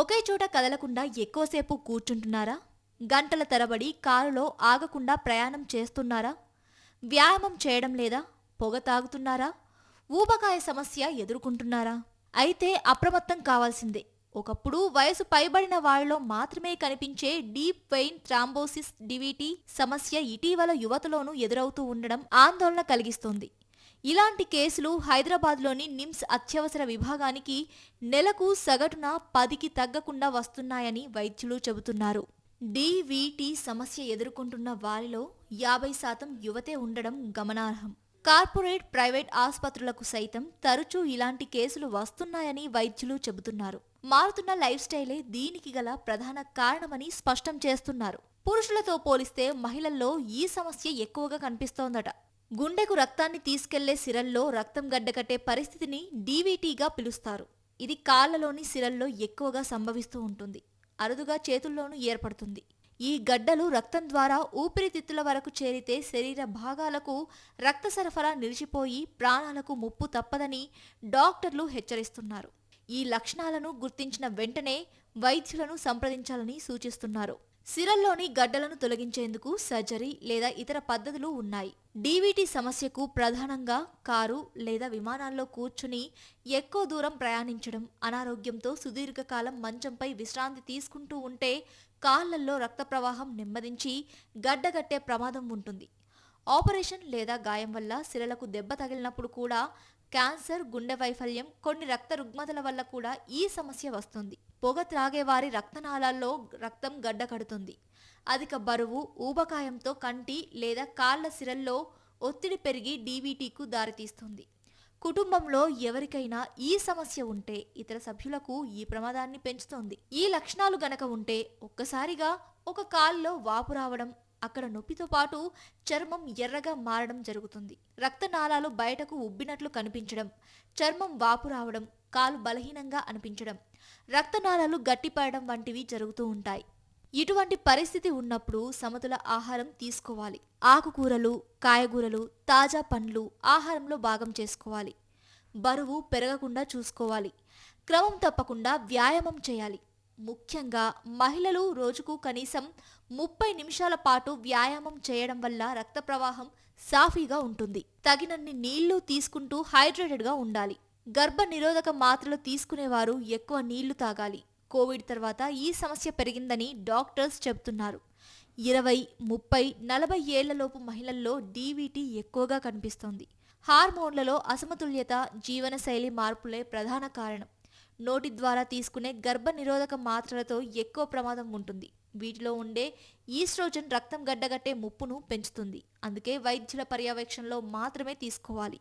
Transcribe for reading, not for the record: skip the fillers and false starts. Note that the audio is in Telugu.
ఒకే చోట కదలకుండా ఎక్కువసేపు కూర్చుంటున్నారా? గంటల తరబడి కారులో ఆగకుండా ప్రయాణం చేస్తున్నారా? వ్యాయామం చేయడం లేదా? పొగ తాగుతున్నారా? ఊబకాయ సమస్య ఎదుర్కొంటున్నారా? అయితే అప్రమత్తం కావాల్సిందే. ఒకప్పుడు వయసు పైబడిన వారిలో మాత్రమే కనిపించే డీప్ వెయిన్ థ్రాంబోసిస్ డివిటి సమస్య ఇటీవల యువతలోనూ ఎదురవుతూ ఉండడం ఆందోళన కలిగిస్తోంది. ఇలాంటి కేసులు హైదరాబాద్లోని నిమ్స్ అత్యవసర విభాగానికి నెలకు సగటున 10కి తగ్గకుండా వస్తున్నాయని వైద్యులు చెబుతున్నారు. డీవీటీ సమస్య ఎదుర్కొంటున్న వారిలో 50% యువతే ఉండడం గమనార్హం. కార్పొరేట్, ప్రైవేట్ ఆసుపత్రులకు సైతం తరచూ ఇలాంటి కేసులు వస్తున్నాయని వైద్యులు చెబుతున్నారు. మారుతున్న లైఫ్ స్టైలే దీనికి గల ప్రధాన కారణమని స్పష్టం చేస్తున్నారు. పురుషులతో పోలిస్తే మహిళల్లో ఈ సమస్య ఎక్కువగా కనిపిస్తోందట. గుండెకు రక్తాన్ని తీసుకెళ్లే సిరల్లో రక్తం గడ్డకట్టే పరిస్థితిని డీవీటీగా పిలుస్తారు. ఇది కాళ్లలోని సిరల్లో ఎక్కువగా సంభవిస్తూ ఉంటుంది. అరుదుగా చేతుల్లోనూ ఏర్పడుతుంది. ఈ గడ్డలు రక్తం ద్వారా ఊపిరితిత్తుల వరకు చేరితే శరీర భాగాలకు రక్త సరఫరా నిలిచిపోయి ప్రాణాలకు ముప్పు తప్పదని డాక్టర్లు హెచ్చరిస్తున్నారు. ఈ లక్షణాలను గుర్తించిన వెంటనే వైద్యులను సంప్రదించాలని సూచిస్తున్నారు. సిరల్లోని గడ్డలను తొలగించేందుకు సర్జరీ లేదా ఇతర పద్ధతులు ఉన్నాయి. డీవీటీ సమస్యకు ప్రధానంగా కారు లేదా విమానాల్లో కూర్చుని ఎక్కువ దూరం ప్రయాణించడం, అనారోగ్యంతో సుదీర్ఘకాలం మంచంపై విశ్రాంతి తీసుకుంటూ ఉంటే కాళ్లల్లో రక్త ప్రవాహం నెమ్మదించి గడ్డగట్టే ప్రమాదం ఉంటుంది. ఆపరేషన్ లేదా గాయం వల్ల సిరలకు దెబ్బ తగిలినప్పుడు కూడా, క్యాన్సర్, గుండె వైఫల్యం, కొన్ని రక్త రుగ్మతల వల్ల కూడా ఈ సమస్య వస్తుంది. పొగ త్రాగేవారి రక్తనాళాల్లో రక్తం గడ్డకడుతుంది. అధిక బరువు, ఊబకాయంతో కంటి లేదా కాళ్ల సిరల్లో ఒత్తిడి పెరిగి డీవీటీకు దారితీస్తుంది. కుటుంబంలో ఎవరికైనా ఈ సమస్య ఉంటే ఇతర సభ్యులకు ఈ ప్రమాదాన్ని పెంచుతోంది. ఈ లక్షణాలు గనక ఉంటే ఒక్కసారిగా ఒక కాలులో వాపు రావడం, అక్కడ నొప్పితో పాటు చర్మం ఎర్రగా మారడం జరుగుతుంది. రక్తనాళాలు బయటకు ఉబ్బినట్లు కనిపించడం, చర్మం వాపు రావడం, కాలు బలహీనంగా అనిపించడం, రక్తనాళాలు గట్టిపడడం వంటివి జరుగుతూ ఉంటాయి. ఇటువంటి పరిస్థితి ఉన్నప్పుడు సమతుల ఆహారం తీసుకోవాలి. ఆకుకూరలు, కాయగూరలు, తాజా పండ్లు ఆహారంలో భాగం చేసుకోవాలి. బరువు పెరగకుండా చూసుకోవాలి. క్రమం తప్పకుండా వ్యాయామం చేయాలి. ముఖ్యంగా మహిళలు రోజుకు కనీసం 30 నిమిషాల పాటు వ్యాయామం చేయడం వల్ల రక్త ప్రవాహం సాఫీగా ఉంటుంది. తగినన్ని నీళ్లు తీసుకుంటూ హైడ్రేటెడ్గా ఉండాలి. గర్భ నిరోధక మాత్రలు తీసుకునేవారు ఎక్కువ నీళ్లు తాగాలి. కోవిడ్ తర్వాత ఈ సమస్య పెరిగిందని డాక్టర్స్ చెబుతున్నారు. 20, 30, 40 ఏళ్లలోపు మహిళల్లో డీవీటీ ఎక్కువగా కనిపిస్తోంది. హార్మోన్లలో అసమతుల్యత, జీవనశైలి మార్పులే ప్రధాన కారణం. నోటి ద్వారా తీసుకునే గర్భ నిరోధక మాత్రలతో ఎక్కువ ప్రమాదం ఉంటుంది. వీటిలో ఉండే ఈస్ట్రోజన్ రక్తం గడ్డగట్టే ముప్పును పెంచుతుంది. అందుకే వైద్యుల పర్యవేక్షణలో మాత్రమే తీసుకోవాలి.